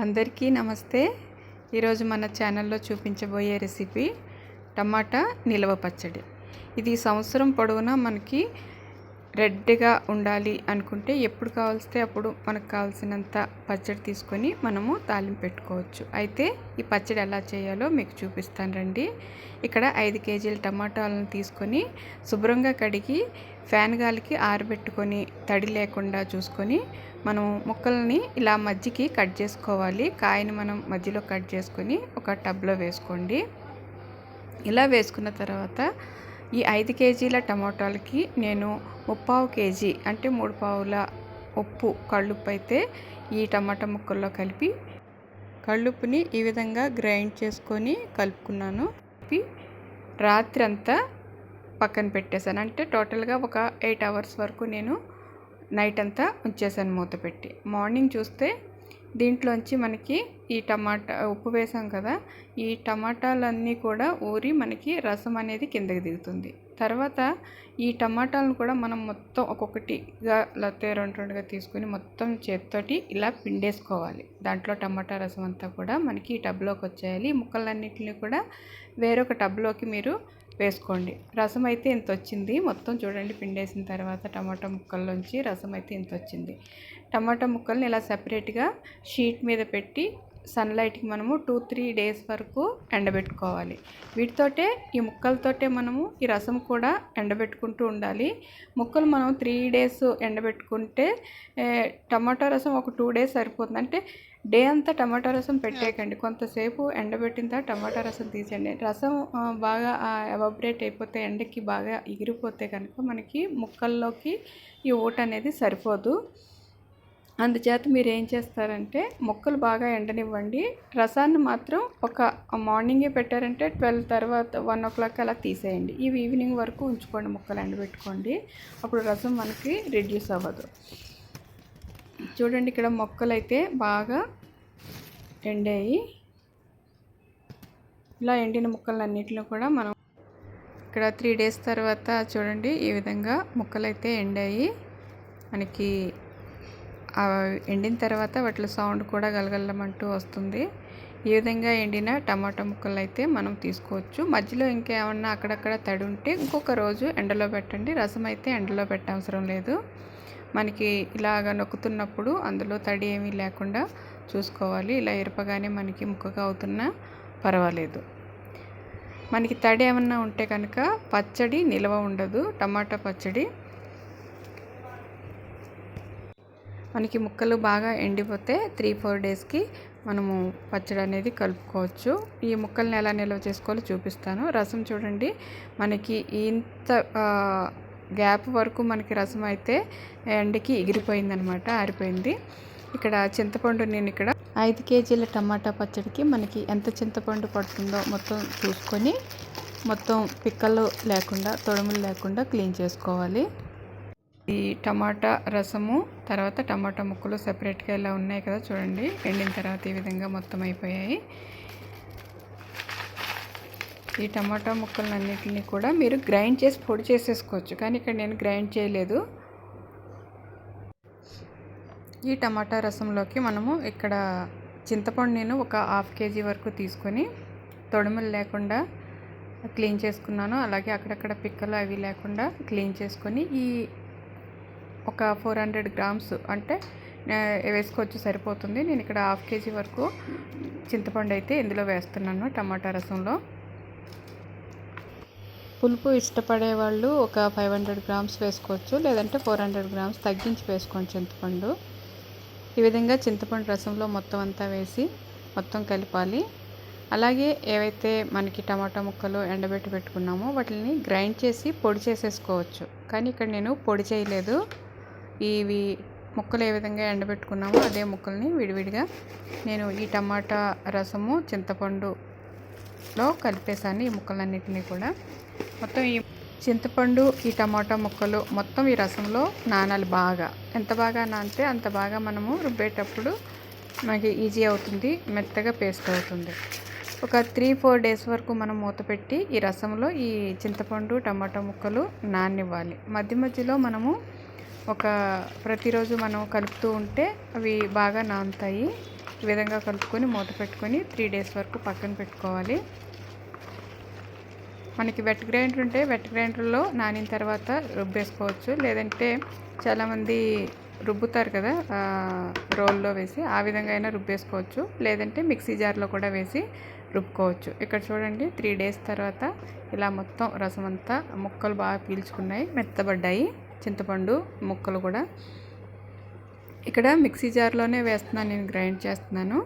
అందరికీ నమస్తే. ఈరోజు మన ఛానల్లో చూపించబోయే రెసిపీ టమాటా నిల్వ పచ్చడి. ఇది సంవత్సరం పొడవునా మనకి రెడ్గా ఉండాలి అనుకుంటే ఎప్పుడు కావాల్స్తే అప్పుడు మనకు కావాల్సినంత పచ్చడి తీసుకొని మనము తాలింపు పెట్టుకోవచ్చు. అయితే ఈ పచ్చడి ఎలా చేయాలో మీకు చూపిస్తాను రండి. ఇక్కడ 5 కేజీల టమాటాలను తీసుకొని శుభ్రంగా కడిగి ఫ్యాన్ గాలికి ఆరబెట్టుకొని తడి లేకుండా చూసుకొని మనం ముక్కల్ని ఇలా మధ్యకి కట్ చేసుకోవాలి. కాయని మనం మధ్యలో కట్ చేసుకొని ఒక టబ్లో వేసుకోండి. ఇలా వేసుకున్న తర్వాత ఈ 5 కేజీల టమాటాలకి నేను 3/4 కేజీ అంటే 3 పావుల ఉప్పు కళ్ళుప్పు అయితే ఈ టమాటా ముక్కల్లో కలిపి కళ్ళుప్పుని ఈ విధంగా గ్రైండ్ చేసుకొని కలుపుకున్నాను. రాత్రి అంతా పక్కన పెట్టేశాను. అంటే టోటల్గా ఒక 8 అవర్స్ వరకు నేను నైట్ అంతా ఉంచేసాను మూత పెట్టి. మార్నింగ్ చూస్తే దీంట్లోంచి మనకి ఈ టమాటా ఉప్పు వేసాం కదా, ఈ టమాటాలన్నీ కూడా ఊరి మనకి రసం అనేది కిందకి దిగుతుంది. తర్వాత ఈ టమాటాలను కూడా మనం మొత్తం ఒక్కొక్కటిగా లేకపోతే రెండుగా తీసుకుని మొత్తం చేత్తోటి ఇలా పిండేసుకోవాలి. దాంట్లో టమాటా రసం అంతా కూడా మనకి ఈ టబ్లోకి వచ్చేయాలి. ఈ ముక్కలన్నింటినీ కూడా వేరొక టబ్లోకి మీరు వేసుకోండి. రసం అయితే ఇంత వచ్చింది. మొత్తం చూడండి, పిండేసిన తర్వాత టమాటా ముక్కల్లోంచి రసం అయితే ఇంత వచ్చింది. టమాటా ముక్కల్ని ఇలా సపరేట్గా షీట్ మీద పెట్టి సన్లైట్కి మనము 2-3 డేస్ వరకు ఎండబెట్టుకోవాలి. వీటితోటే ఈ ముక్కలతోటే మనము ఈ రసం కూడా ఎండబెట్టుకుంటూ ఉండాలి. ముక్కలు మనం 3 డేస్ ఎండబెట్టుకుంటే టమాటా రసం ఒక 2 డేస్ సరిపోతుంది. అంటే డే అంతా టమాటా రసం పెట్టేయకండి, కొంతసేపు ఎండబెట్టిన తర్వాత టమాటా రసం తీసేయండి. రసం బాగా ఎవాపరేట్ అయిపోతే ఎండకి బాగా ఎగిరిపోతే కనుక మనకి ముక్కల్లోకి ఈ ఊట అనేది సరిపోదు. అందుచేత మీరు ఏం చేస్తారంటే ముక్కలు బాగా ఎండనివ్వండి. రసాన్ని మాత్రం ఒక మార్నింగే పెట్టారంటే 12 తర్వాత 1 o'clock అలా తీసేయండి. ఇవి ఈవినింగ్ వరకు ఉంచుకోండి, ముక్కలు ఎండబెట్టుకోండి. అప్పుడు రసం మనకి రెడ్యూస్ అవ్వదు. చూడండి, ఇక్కడ మొక్కలు అయితే బాగా ఎండాయి. ఇలా ఎండిన ముక్కలన్నిటిని కూడా మనం ఇక్కడ 3 డేస్ తర్వాత చూడండి ఈ విధంగా ముక్కలు అయితే ఎండాయి. మనకి ఎండిన తర్వాత వాటిలో సౌండ్ కూడా గలగలమంటూ వస్తుంది. ఈ విధంగా ఎండిన టమాటా ముక్కలు అయితే మనం తీసుకోవచ్చు. మధ్యలో ఇంకేమన్నా అక్కడక్కడ తడి ఉంటే ఇంకొక రోజు ఎండలో పెట్టండి. రసం అయితే ఎండలో పెట్టవసరం లేదు. మనకి ఇలాగ నొక్కుతున్నప్పుడు అందులో తడి ఏమీ లేకుండా చూసుకోవాలి. ఇలా ఇరపగానే మనకి ముక్కగా అవుతున్నా పర్వాలేదు. మనకి తడి ఏమన్నా ఉంటే కనుక పచ్చడి నిల్వ ఉండదు. టమాటా పచ్చడి మనకి ముక్కలు బాగా ఎండిపోతే 3-4 డేస్కి మనము పచ్చడి అనేది కలుపుకోవచ్చు. ఈ ముక్కల్ని ఎలా నిల్వ చేసుకోవాలో చూపిస్తాను. రసం చూడండి, మనకి ఇంత గ్యాప్ వరకు మనకి రసం అయితే ఎండకి ఎగిరిపోయిందనమాట, ఆరిపోయింది. ఇక్కడ చింతపండు నేను ఇక్కడ 5 కేజీల టమాటా పచ్చడికి మనకి ఎంత చింతపండు పడుతుందో మొత్తం చూసుకొని మొత్తం పిక్కలు లేకుండా తొడుములు లేకుండా క్లీన్ చేసుకోవాలి. ఈ టమాటా రసము తర్వాత టమాటా ముక్కలు సెపరేట్గా ఇలా ఉన్నాయి కదా, చూడండి ఎండిన తర్వాత ఈ విధంగా మొత్తం అయిపోయాయి. ఈ టమాటా ముక్కలన్నిటిని కూడా మీరు గ్రైండ్ చేసి పొడి చేసేసుకోవచ్చు, కానీ ఇక్కడ నేను గ్రైండ్ చేయలేదు. ఈ టమాటా రసంలోకి మనము ఇక్కడ చింతపండు నేను ఒక 1/2 కేజీ వరకు తీసుకొని తొడుములు లేకుండా క్లీన్ చేసుకున్నాను. అలాగే అక్కడక్కడ పిక్కలు అవి లేకుండా క్లీన్ చేసుకొని ఈ ఒక 400 గ్రామ్స్ అంటే వేసుకోవచ్చు, సరిపోతుంది. నేను ఇక్కడ 1/2 కేజీ వరకు చింతపండు అయితే ఇందులో వేస్తున్నాను టమాటా రసంలో. పులుపు ఇష్టపడే వాళ్ళు ఒక 500 గ్రామ్స్ వేసుకోవచ్చు, లేదంటే 400 గ్రామ్స్ తగ్గించి వేసుకోండి చింతపండు. ఈ విధంగా చింతపండు రసంలో మొత్తం అంతా వేసి మొత్తం కలపాలి. అలాగే ఏవైతే మనకి టమాటా ముక్కలు ఎండబెట్టి పెట్టుకున్నామో వాటిని గ్రైండ్ చేసి పొడి చేసేసుకోవచ్చు, కానీ ఇక్కడ నేను పొడి చేయలేదు. ఇవి ముక్కలు ఏ విధంగా ఎండబెట్టుకున్నామో అదే ముక్కల్ని విడివిడిగా నేను ఈ టమాటా రసము చింతపండులో కలిపేసాను. ఈ ముక్కలన్నిటినీ కూడా మొత్తం ఈ చింతపండు ఈ టమాటా ముక్కలు మొత్తం ఈ రసంలో నానాలి బాగా. ఎంత బాగా నానితే అంత బాగా మనము రుబ్బేటప్పుడు మనకి ఈజీ అవుతుంది, మెత్తగా పేస్ట్ అవుతుంది. ఒక 3-4 డేస్ వరకు మనం మూత పెట్టి ఈ రసంలో ఈ చింతపండు టమాటా ముక్కలు నాననివ్వాలి. మధ్య మధ్యలో మనము ప్రతిరోజు మనం కలుపుతూ ఉంటే అవి బాగా నానుతాయి. ఈ విధంగా కలుపుకొని మూత పెట్టుకొని 3 డేస్ వరకు పక్కన పెట్టుకోవాలి. మనకి వెట్ గ్రైండర్ ఉంటే వెట్ గ్రైండర్లో నానిన తర్వాత రుబ్బేసుకోవచ్చు. లేదంటే చాలామంది రుబ్బుతారు కదా రోల్లో వేసి, ఆ విధంగా అయినా రుబ్బేసుకోవచ్చు. లేదంటే మిక్సీ జార్లో కూడా వేసి రుబ్బుకోవచ్చు. ఇక్కడ చూడండి 3 డేస్ తర్వాత ఇలా మొత్తం రసం అంతా ముక్కలు బాగా పీల్చుకున్నాయి, మెత్తబడ్డాయి. చింతపండు ముక్కలు కూడా ఇక్కడ మిక్సీ జార్లోనే వేస్తున్నాను, నేను గ్రైండ్ చేస్తున్నాను.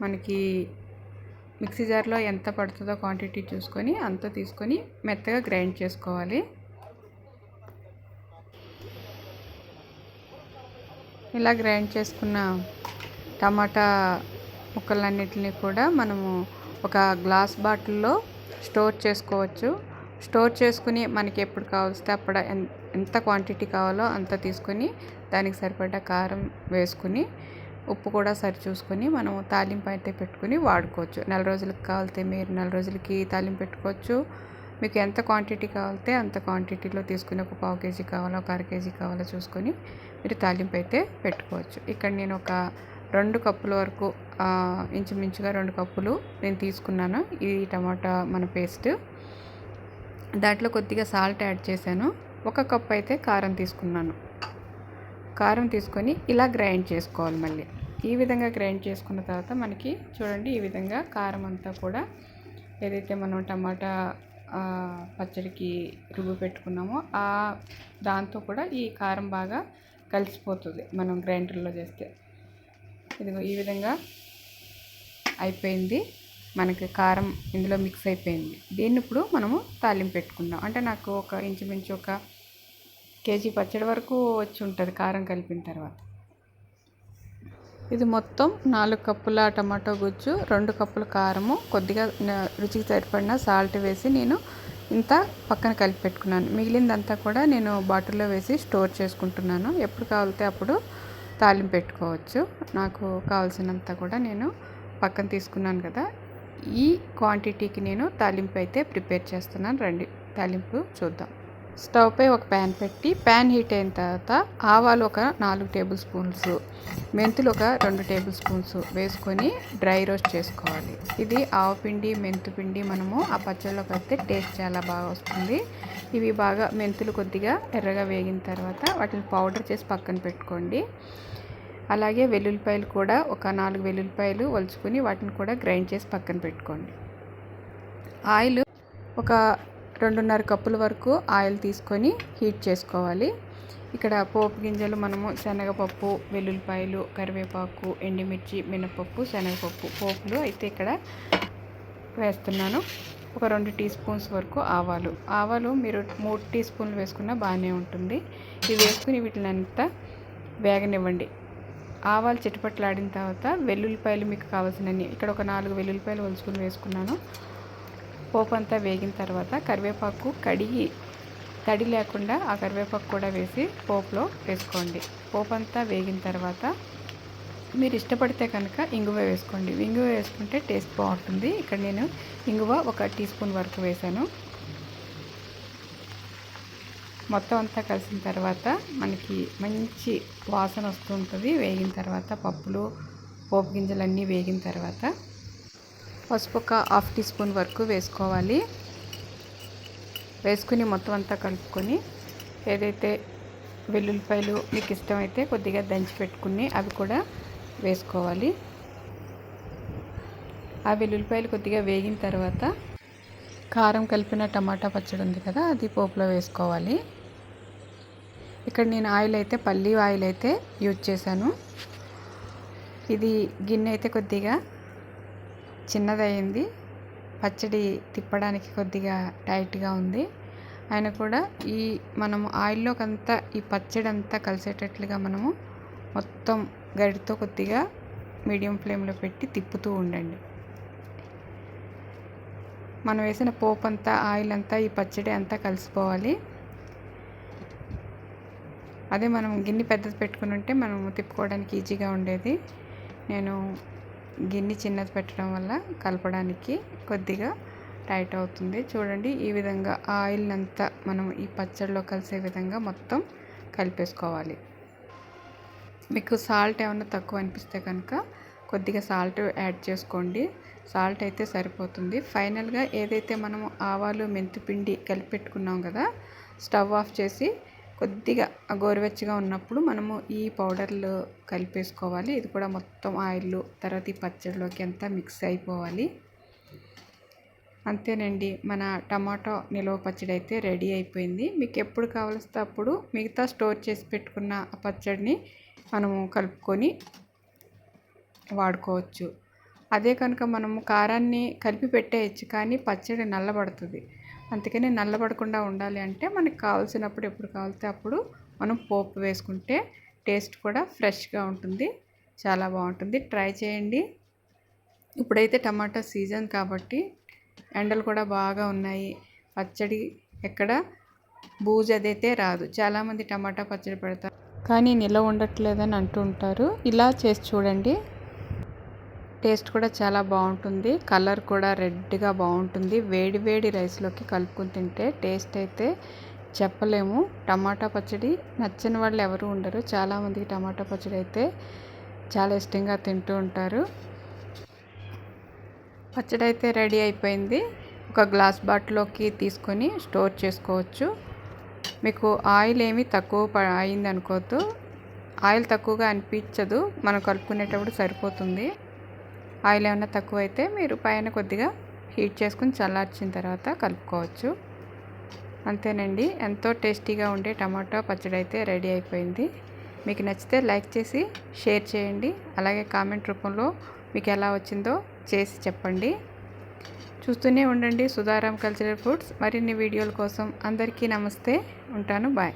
మనకి మిక్సీ జార్లో ఎంత పడుతుందో క్వాంటిటీ చూసుకొని అంత తీసుకొని మెత్తగా గ్రైండ్ చేసుకోవాలి. ఇలా గ్రైండ్ చేసుకున్న టమాటా ముక్కలన్నిటిని కూడా మనము ఒక గ్లాస్ బాటిల్లో స్టోర్ చేసుకోవచ్చు. స్టోర్ చేసుకుని మనకి ఎప్పుడు కావలిస్తే అప్పుడు ఎంత క్వాంటిటీ కావాలో అంత తీసుకొని దానికి సరిపడా కారం వేసుకుని ఉప్పు కూడా సరి చూసుకొని మనం తాలింపు అయితే పెట్టుకుని వాడుకోవచ్చు. 4 రోజులకి కావాలితే మీరు 4 రోజులకి తాలింపు పెట్టుకోవచ్చు. మీకు ఎంత క్వాంటిటీ కావాలితే అంత క్వాంటిటీలో తీసుకుని ఒక 1/4 కేజీ కావాలో ఒక 1/2 కేజీ కావాలో చూసుకొని మీరు తాలింపు అయితే పెట్టుకోవచ్చు. ఇక్కడ నేను ఒక 2 కప్పుల వరకు ఇంచుమించుగా 2 కప్పులు నేను తీసుకున్నాను ఈ టమాటా మన పేస్ట్. దాంట్లో కొద్దిగా సాల్ట్ యాడ్ చేశాను. 1 కప్ అయితే కారం తీసుకున్నాను. కారం తీసుకొని ఇలా గ్రైండ్ చేసుకోవాలి. మళ్ళీ ఈ విధంగా గ్రైండ్ చేసుకున్న తర్వాత మనకి చూడండి ఈ విధంగా కారం అంతా కూడా ఏదైతే మనం టమాటా పచ్చడికి రుబ్బు పెట్టుకున్నామో దాంతో కూడా ఈ కారం బాగా కలిసిపోతుంది మనం గ్రైండర్లో చేస్తే. ఇదిగో ఈ విధంగా అయిపోయింది. మనకి కారం ఇందులో మిక్స్ అయిపోయింది. దీన్ని ఇప్పుడు మనము తాలింపు పెట్టుకుందాం. అంటే నాకు ఒక ఇంచుమించు ఒక కేజీ పచ్చడి వరకు వచ్చి ఉంటుంది కారం కలిపిన తర్వాత. ఇది మొత్తం 4 కప్పుల టమాటో గుజ్జు, 2 కప్పుల కారము, కొద్దిగా రుచికి సరిపడిన సాల్ట్ వేసి నేను ఇంత పక్కన కలిపి పెట్టుకున్నాను. మిగిలిందంతా కూడా నేను బాటిల్లో వేసి స్టోర్ చేసుకుంటున్నాను. ఎప్పుడు కావాలితే అప్పుడు తాలింపు పెట్టుకోవచ్చు. నాకు కావాల్సినంత కూడా నేను పక్కన తీసుకున్నాను కదా. ఈ క్వాంటిటీకి నేను తాలింపు అయితే ప్రిపేర్ చేస్తున్నాను. రండి తాలింపు చూద్దాం. స్టవ్ పై ఒక ప్యాన్ పెట్టి ప్యాన్ హీట్ అయిన తర్వాత ఆవాలు ఒక 4 టేబుల్ స్పూన్స్, మెంతులు ఒక 2 టేబుల్ స్పూన్స్ వేసుకొని డ్రై రోస్ట్ చేసుకోవాలి. ఇది ఆవపిండి మెంతుపిండి మనము ఆ పచ్చడిలో కలిపితే టేస్ట్ చాలా బాగా వస్తుంది. ఇవి బాగా మెంతులు కొద్దిగా ఎర్రగా వేగిన తర్వాత వాటిని పౌడర్ చేసి పక్కన పెట్టుకోండి. అలాగే వెల్లుల్లిపాయలు కూడా ఒక 4 వెల్లుల్లిపాయలు ఒలుచుకొని వాటిని కూడా గ్రైండ్ చేసి పక్కన పెట్టుకోండి. ఆయిల్ ఒక 2.5 కప్పుల వరకు ఆయిల్ తీసుకొని హీట్ చేసుకోవాలి. ఇక్కడ పోపు గింజలు మనము శనగపప్పు, వెల్లుల్లిపాయలు, కరివేపాకు, ఎండుమిర్చి, మినపప్పు, శనగపప్పు పోపులు అయితే ఇక్కడ వేస్తున్నాను. ఒక 2 టీ స్పూన్స్ వరకు ఆవాలు మీరు 3 టీ స్పూన్లు వేసుకున్నా బాగానే ఉంటుంది. ఇవి వేసుకుని వీటిని అంతా వేగనివ్వండి. ఆవాలు చిటపట్లాడిన తర్వాత వెల్లుల్లిపాయలు మీకు కావాల్సినన్ని ఇక్కడ ఒక 4 వెల్లుల్లిపాయలు ఒలుచుకుని వేసుకున్నాను. పోపు అంతా వేగిన తర్వాత కరివేపాకు కడిగి తడి లేకుండా ఆ కరివేపాకు కూడా వేసి పోపులో వేసుకోండి. పోపు అంతా వేగిన తర్వాత మీరు ఇష్టపడితే కనుక ఇంగువ వేసుకోండి. ఇంగువ వేసుకుంటే టేస్ట్ బాగుంటుంది. ఇక్కడ నేను ఇంగువ ఒక టీ స్పూన్ వరకు వేసాను. మొత్తం అంతా కలిసిన తర్వాత మనకి మంచి వాసన వస్తూ ఉంటుంది. వేగిన తర్వాత పప్పులు పోపు గింజలన్నీ వేగిన తర్వాత పసుపు ఒక 1/2 టీ స్పూన్ వరకు వేసుకోవాలి. వేసుకుని మొత్తం అంతా కలుపుకొని ఏదైతే వెల్లుల్లిపాయలు మీకు ఇష్టమైతే కొద్దిగా దంచి పెట్టుకుని అవి కూడా వేసుకోవాలి. ఆ వెల్లుల్లిపాయలు కొద్దిగా వేగిన తర్వాత కారం కలిపిన టమాటా పచ్చడి ఉంది కదా, అది పోపులో వేసుకోవాలి. ఇక్కడ నేను ఆయిల్ అయితే పల్లి ఆయిల్ అయితే యూజ్ చేశాను. ఇది గిన్నె అయితే కొద్దిగా చిన్నదయ్యింది, పచ్చడి తిప్పడానికి కొద్దిగా టైట్గా ఉంది. అయినా కూడా ఈ మనము ఆయిల్లోకి అంతా ఈ పచ్చడి అంతా కలిసేటట్లుగా మనము మొత్తం గరిటతో కొద్దిగా మీడియం ఫ్లేమ్లో పెట్టి తిప్పుతూ ఉండండి. మనం వేసిన పోపు అంతా ఆయిల్ అంతా ఈ పచ్చడి అంతా కలిసిపోవాలి. అదే మనం గిన్నె పెద్దది పెట్టుకుని ఉంటే మనము తిప్పుకోవడానికి ఈజీగా ఉండేది. నేను గిన్నె చిన్నది పెట్టడం వల్ల కలపడానికి కొద్దిగా టైట్ అవుతుంది. చూడండి ఈ విధంగా ఆయిల్ అంతా మనం ఈ పచ్చడిలో కలిసే విధంగా మొత్తం కలిపేసుకోవాలి. మీకు సాల్ట్ ఏమైనా తక్కువ అనిపిస్తే కనుక కొద్దిగా సాల్ట్ యాడ్ చేసుకోండి. సాల్ట్ అయితే సరిపోతుంది. ఫైనల్గా ఏదైతే మనము ఆవాలు మెంతిపిండి కలిపి పెట్టుకున్నాం కదా, స్టవ్ ఆఫ్ చేసి కొద్దిగా గోరువెచ్చగా ఉన్నప్పుడు మనము ఈ పౌడర్లు కలిపేసుకోవాలి. ఇది కూడా మొత్తం ఆయిల్ తర్వాత ఈ పచ్చడిలోకి అంతా మిక్స్ అయిపోవాలి. అంతేనండి, మన టమాటో నిలవ పచ్చడి అయితే రెడీ అయిపోయింది. మీకు ఎప్పుడు కావలిస్తే అప్పుడు మిగతా స్టోర్ చేసి పెట్టుకున్న పచ్చడిని మనము కలుపుకొని వాడుకోవచ్చు. అదే కనుక మనము కారాన్ని కలిపి పెట్టేయచ్చు, కానీ పచ్చడి నల్లబడుతుంది. అందుకని నల్లబడకుండా ఉండాలి అంటే మనకు కావాల్సినప్పుడు ఎప్పుడు కావాలితే అప్పుడు మనం పోపు వేసుకుంటే టేస్ట్ కూడా ఫ్రెష్గా ఉంటుంది, చాలా బాగుంటుంది. ట్రై చేయండి. ఇప్పుడైతే టమాటా సీజన్ కాబట్టి ఎండలు కూడా బాగా ఉన్నాయి. పచ్చడి ఎక్కడ బూజు అదైతే రాదు. చాలామంది టమాటా పచ్చడి పెడతారు కానీ నిల్వ ఉండట్లేదని అంటూ ఉంటారు. ఇలా చేసి చూడండి, టేస్ట్ కూడా చాలా బాగుంటుంది. కలర్ కూడా రెడ్గా బాగుంటుంది. వేడి వేడి రైస్లోకి కలుపుకొని తింటే టేస్ట్ అయితే చెప్పలేము. టమాటా పచ్చడి నచ్చని వాళ్ళు ఎవరు ఉండరు. చాలామందికి టమాటా పచ్చడి అయితే చాలా ఇష్టంగా తింటూ ఉంటారు. పచ్చడి అయితే రెడీ అయిపోయింది. ఒక గ్లాస్ బాటిల్లోకి తీసుకొని స్టోర్ చేసుకోవచ్చు. మీకు ఆయిల్ ఏమి తక్కువ అయింది అనుకోవద్దు. ఆయిల్ తక్కువగా అనిపించదు, మనం కలుపుకునేటప్పుడు సరిపోతుంది. ఆయిల్ ఏమైనా తక్కువ అయితే మీరు పైన కొద్దిగా హీట్ చేసుకుని చల్లార్చిన తర్వాత కలుపుకోవచ్చు. అంతేనండి, ఎంతో టేస్టీగా ఉండే టమాటో పచ్చడి అయితే రెడీ అయిపోయింది. మీకు నచ్చితే లైక్ చేసి షేర్ చేయండి. అలాగే కామెంట్ రూపంలో మీకు ఎలా వచ్చిందో చేసి చెప్పండి. చూస్తూనే ఉండండి సుధారాం కల్చరల్ ఫుడ్స్. మరిన్ని వీడియోల కోసం అందరికీ నమస్తే. ఉంటాను. బాయ్.